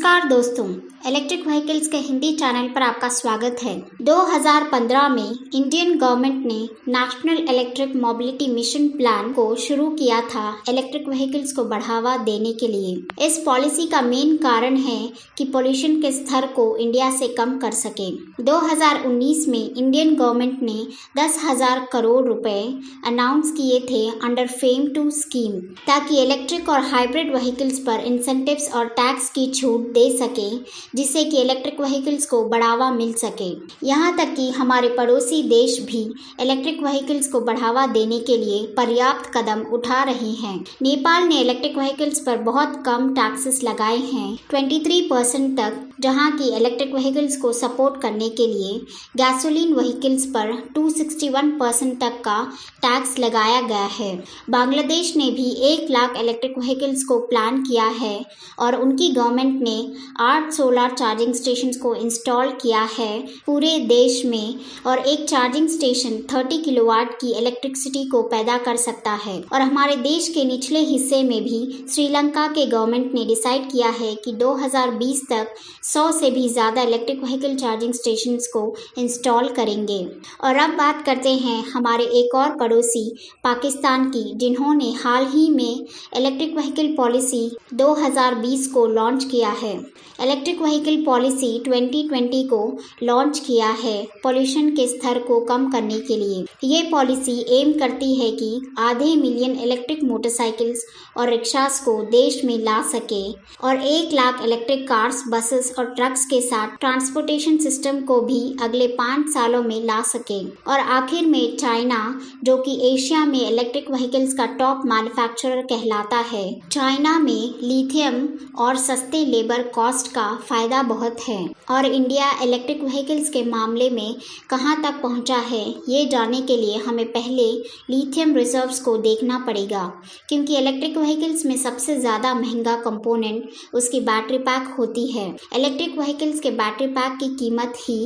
नमस्कार दोस्तों, electric vehicles के हिंदी चैनल पर आपका स्वागत है। 2015 में इंडियन गवर्नमेंट ने national electric mobility mission plan को शुरू किया था इलेक्ट्रिक व्हीकल्स को बढ़ावा देने के लिए। इस पॉलिसी का मेन कारण है कि पोल्यूशन के स्तर को इंडिया से कम कर सके। 2019 में इंडियन गवर्नमेंट ने 10,000 करोड़ रुपए अनाउंस किए थे अंडर फेम 2 स्कीम, ताकि इलेक्ट्रिक और हाइब्रिड व्हीकल्स पर इंसेंटिव्स और टैक्स की छूट दे सके, जिससे कि इलेक्ट्रिक व्हीकल्स को बढ़ावा मिल सके। यहाँ तक कि हमारे पड़ोसी देश भी इलेक्ट्रिक व्हीकल्स को बढ़ावा देने के लिए पर्याप्त कदम उठा रहे हैं। नेपाल ने इलेक्ट्रिक व्हीकल्स पर बहुत कम टैक्सेस लगाए हैं, 23% तक, जहाँ की इलेक्ट्रिक व्हीकल्स को सपोर्ट करने के लिए गैसोलीन व्हीकल्स पर 261% तक का टैक्स लगाया गया है। बांग्लादेश ने भी 1 लाख इलेक्ट्रिक व्हीकल्स को प्लान किया है और उनकी गवर्नमेंट ने 8 सोलर चार्जिंग स्टेशन को इंस्टॉल किया है पूरे देश में, और एक चार्जिंग स्टेशन 30 किलोवाट की इलेक्ट्रिसिटी को पैदा कर सकता है। और हमारे देश के निचले हिस्से में भी श्रीलंका के गवर्नमेंट ने डिसाइड किया है कि 2020 तक 100 से भी ज़्यादा इलेक्ट्रिक व्हीकल चार्जिंग स्टेशन को इंस्टॉल करेंगे। और अब बात करते हैं हमारे एक और पड़ोसी पाकिस्तान की, जिन्होंने हाल ही में इलेक्ट्रिक व्हीकल पॉलिसी 2020 को लॉन्च किया है। इलेक्ट्रिक व्हीकल पॉलिसी 2020 को लॉन्च किया है पोल्यूशन के स्तर को कम करने के लिए। ये पॉलिसी एम करती है कि आधे मिलियन इलेक्ट्रिक मोटरसाइकिल्स और रिक्शास को देश में ला सके और 1 लाख इलेक्ट्रिक कार्स, बसेस और ट्रक्स के साथ ट्रांसपोर्टेशन सिस्टम को भी अगले 5 सालों में ला सके। और आखिर में चाइना, जो कि एशिया में इलेक्ट्रिक व्हीकल्स का टॉप मैन्युफैक्चरर कहलाता है, चाइना में लिथियम और सस्ते लेबर कॉस्ट का फायदा बहुत है। और इंडिया इलेक्ट्रिक व्हीकल्स के मामले में कहां तक पहुंचा है, ये जानने के लिए हमें पहले लिथियम रिजर्व्स को देखना पड़ेगा, क्योंकि इलेक्ट्रिक व्हीकल्स में सबसे ज़्यादा महंगा कंपोनेंट उसकी बैटरी पैक होती है। इलेक्ट्रिक व्हीकल्स के बैटरी पैक की कीमत ही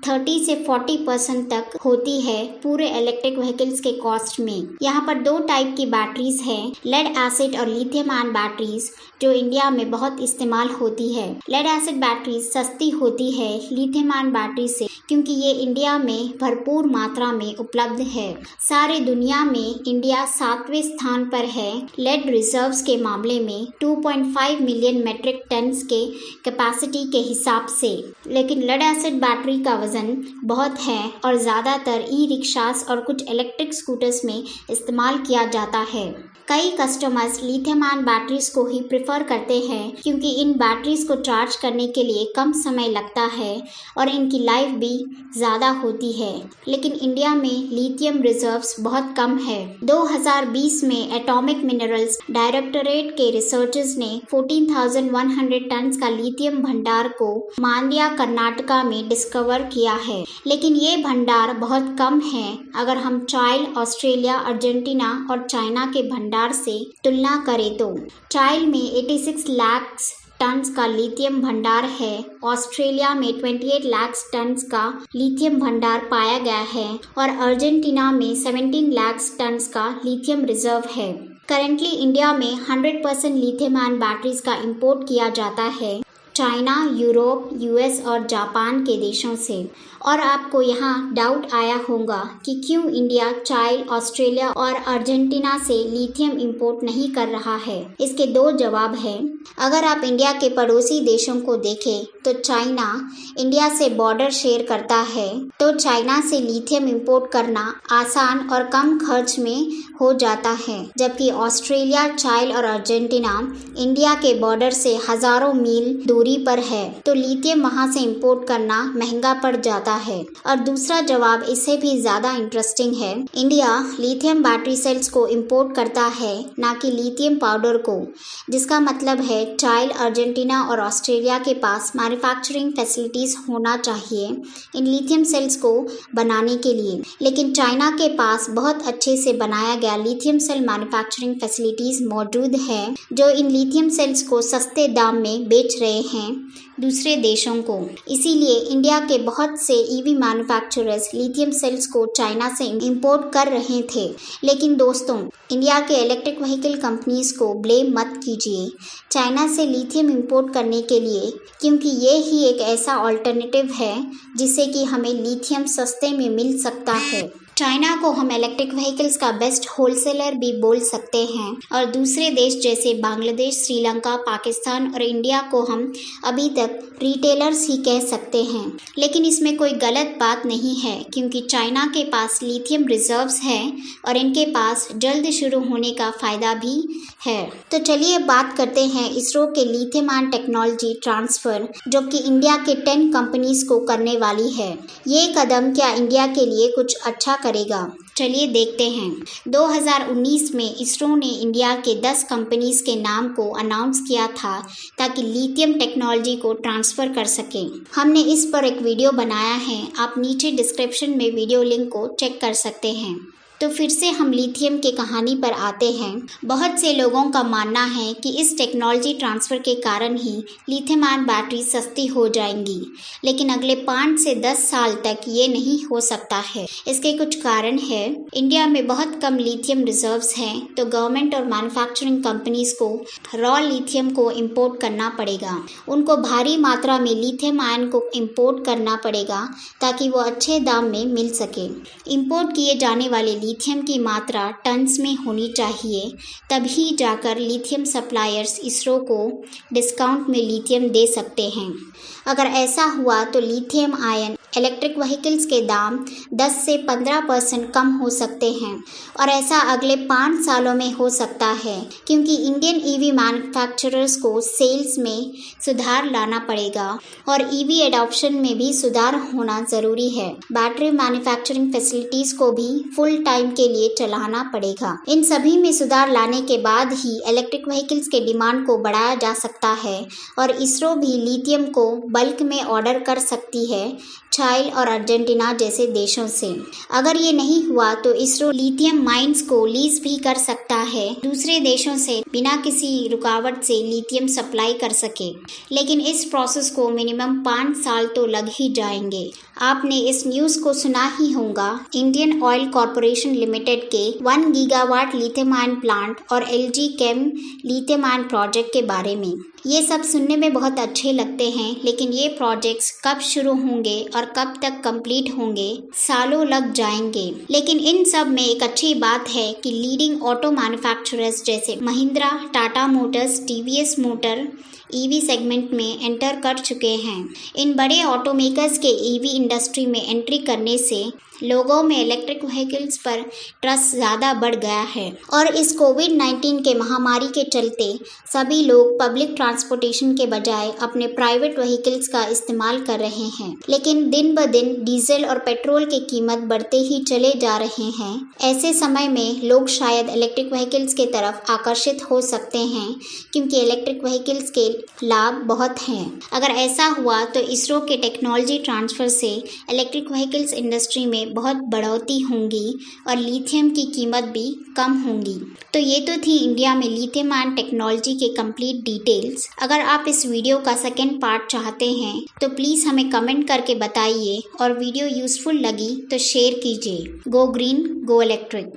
30 से 40% तक होती है पूरे इलेक्ट्रिक व्हीकल्स के कॉस्ट में। यहाँ पर 2 टाइप की बैटरीज हैं, लेड एसिड और लिथियम आयन बैटरीज, जो इंडिया में बहुत इस्तेमाल होती है। लेड एसिड बैटरी सस्ती होती है लिथियम आयन बैटरी से, क्योंकि ये इंडिया में भरपूर मात्रा में उपलब्ध है। सारे दुनिया में इंडिया 7वें स्थान पर है लेड रिजर्व्स के मामले में 2.5 मिलियन मेट्रिक टन्स के कैपेसिटी के हिसाब से। लेकिन लेड एसिड बैटरी का वजन बहुत है और ज़्यादातर ई रिक्शास और कुछ इलेक्ट्रिक स्कूटर्स में इस्तेमाल किया जाता है। कई कस्टमर्स लिथियम आयन बैटरीज को ही प्रेफर करते हैं, क्योंकि इन बैटरीज को चार्ज करने के लिए कम समय लगता है और इनकी लाइफ भी ज़्यादा होती है। लेकिन इंडिया में लिथियम रिजर्व्स बहुत कम है। 2020 में एटॉमिक मिनरल्स डायरेक्टोरेट के रिसर्चर्स ने 14,100 टन का लिथियम भंडार को मांड्या, कर्नाटका में डिस्कवर किया है। लेकिन ये भंडार बहुत कम है अगर हम चाइल्ड, ऑस्ट्रेलिया, अर्जेंटीना और चाइना के भंडार से तुलना करें तो। चाइल्ड में 86 लाख टन का लिथियम भंडार है। ऑस्ट्रेलिया में 28 लाख टन का लिथियम भंडार पाया गया है और अर्जेंटीना में 17 लाख टन का लिथियम रिजर्व है। करेंटली इंडिया में 100% लिथियम आयन बैटरीज का इंपोर्ट किया जाता है चाइना, यूरोप, यूएस और जापान के देशों से। और आपको यहाँ डाउट आया होगा कि क्यों इंडिया चाइल्ड, ऑस्ट्रेलिया और अर्जेंटीना से लिथियम इंपोर्ट नहीं कर रहा है। इसके 2 जवाब हैं। अगर आप इंडिया के पड़ोसी देशों को देखें तो चाइना इंडिया से बॉर्डर शेयर करता है, तो चाइना से लिथियम इंपोर्ट करना आसान और कम खर्च में हो जाता है, जबकि ऑस्ट्रेलिया, चाइल्ड और अर्जेंटीना इंडिया के बॉर्डर से हजारों मील दूरी पर है, तो लिथियम वहां से इंपोर्ट करना महंगा पड़ जाता है। और दूसरा जवाब इससे भी ज़्यादा इंटरेस्टिंग है। इंडिया लिथियम बैटरी सेल्स को इंपोर्ट करता है, ना कि लिथियम पाउडर को, जिसका मतलब है चाइल्ड, अर्जेंटीना और ऑस्ट्रेलिया के पास मैन्युफैक्चरिंग फैसिलिटीज़ होना चाहिए इन लिथियम सेल्स को बनाने के लिए। लेकिन चाइना के पास बहुत अच्छे से बनाया गया लिथियम सेल मैन्युफैक्चरिंग फैसिलिटीज़ मौजूद है, जो इन लिथियम सेल्स को सस्ते दाम में बेच रहे हैं, दूसरे देशों को। इसीलिए इंडिया के बहुत से ईवी मैन्युफैक्चरर्स लिथियम सेल्स को चाइना से इंपोर्ट कर रहे थे। लेकिन दोस्तों, इंडिया के इलेक्ट्रिक व्हीकल कंपनीज को ब्लेम मत कीजिए चाइना से लिथियम इंपोर्ट करने के लिए, क्योंकि ये ही एक ऐसा ऑल्टरनेटिव है जिससे कि हमें लिथियम सस्ते में मिल सकता है। चाइना को हम इलेक्ट्रिक व्हीकल्स का बेस्ट होलसेलर भी बोल सकते हैं और दूसरे देश जैसे बांग्लादेश, श्रीलंका, पाकिस्तान और इंडिया को हम अभी तक रिटेलर्स ही कह सकते हैं। लेकिन इसमें कोई गलत बात नहीं है, क्योंकि चाइना के पास लिथियम रिजर्व्स हैं और इनके पास जल्द शुरू होने का फ़ायदा भी है। तो चलिए बात करते हैं इसरो के लिथियम आयन टेक्नोलॉजी ट्रांसफ़र, जो कि इंडिया के 10 कंपनीज को करने वाली है। ये कदम क्या इंडिया के लिए कुछ अच्छा करेगा? चलिए देखते हैं। 2019 में इसरो ने इंडिया के 10 कंपनीज के नाम को अनाउंस किया था ताकि लिथियम टेक्नोलॉजी को ट्रांसफ़र कर सकें। हमने इस पर एक वीडियो बनाया है, आप नीचे डिस्क्रिप्शन में वीडियो लिंक को चेक कर सकते हैं। तो फिर से हम लिथियम की कहानी पर आते हैं। बहुत से लोगों का मानना है कि इस टेक्नोलॉजी ट्रांसफ़र के कारण ही लिथियम आयन बैटरी सस्ती हो जाएंगी, लेकिन अगले 5 से 10 साल तक ये नहीं हो सकता है। इसके कुछ कारण है। इंडिया में बहुत कम लिथियम रिजर्व्स हैं, तो गवर्नमेंट और मैन्युफैक्चरिंग कंपनीज को रॉ लिथियम को इंपोर्ट करना पड़ेगा। उनको भारी मात्रा में लिथियम आयन को इंपोर्ट करना पड़ेगा ताकि वो अच्छे दाम में मिल सके। इंपोर्ट किए जाने वाले लिथियम की मात्रा टन्स में होनी चाहिए, तभी जाकर लिथियम सप्लायर्स इसरो को डिस्काउंट में लिथियम दे सकते हैं। अगर ऐसा हुआ तो लिथियम आयन इलेक्ट्रिक व्हीकल्स के दाम 10 से 15% कम हो सकते हैं और ऐसा अगले 5 सालों में हो सकता है, क्योंकि इंडियन ईवी मैन्युफैक्चरर्स को सेल्स में सुधार लाना पड़ेगा और ईवी एडॉप्शन में भी सुधार होना ज़रूरी है। बैटरी मैन्युफैक्चरिंग फैसिलिटीज़ को भी फुल टाइम के लिए चलाना पड़ेगा। इन सभी में सुधार लाने के बाद ही इलेक्ट्रिक व्हीकल्स के डिमांड को बढ़ाया जा सकता है और इसरो भी लिथियम को बल्क में ऑर्डर कर सकती है चाइना और अर्जेंटीना जैसे देशों से। अगर ये नहीं हुआ तो इसरो लिथियम माइंस को लीज भी कर सकता है, दूसरे देशों से बिना किसी रुकावट से लिथियम सप्लाई कर सके। लेकिन इस प्रोसेस को मिनिमम 5 साल तो लग ही जाएंगे। आपने इस न्यूज़ को सुना ही होगा, इंडियन ऑयल कॉरपोरेशन लिमिटेड के 1 गीगावाट लिथियम आयन प्लांट और LG Chem lithium ion project के बारे में। ये सब सुनने में बहुत अच्छे लगते हैं, लेकिन ये प्रोजेक्ट्स कब शुरू होंगे और कब तक कंप्लीट होंगे, सालों लग जाएंगे। लेकिन इन सब में एक अच्छी बात है कि लीडिंग ऑटो मैन्युफैक्चरर्स जैसे Mahindra, Tata Motors, TVS motor EV segment में एंटर कर चुके हैं। इन बड़े ऑटोमेकर्स के ईवी इंडस्ट्री में एंट्री करने से लोगों में इलेक्ट्रिक व्हीकल्स पर ट्रस्ट ज़्यादा बढ़ गया है और इस कोविड-19 के महामारी के चलते सभी लोग पब्लिक ट्रांसपोर्टेशन के बजाय अपने प्राइवेट व्हीकल्स का इस्तेमाल कर रहे हैं। लेकिन दिन ब दिन डीजल और पेट्रोल की कीमत बढ़ते ही चले जा रहे हैं। ऐसे समय में लोग शायद इलेक्ट्रिक व्हीकल्स के तरफ आकर्षित हो सकते हैं, क्योंकि इलेक्ट्रिक व्हीकल्स के लाभ बहुत हैं। अगर ऐसा हुआ तो इसरो के टेक्नोलॉजी ट्रांसफ़र से इलेक्ट्रिक व्हीकल्स इंडस्ट्री में बहुत बढ़ोतरी होंगी और लिथियम की कीमत भी कम होंगी। तो ये तो थी इंडिया में लिथियम आयन टेक्नोलॉजी के कंप्लीट डिटेल्स। अगर आप इस वीडियो का सेकंड पार्ट चाहते हैं तो प्लीज़ हमें कमेंट करके बताइए और वीडियो यूज़फुल लगी तो शेयर कीजिए। Go green, go electric.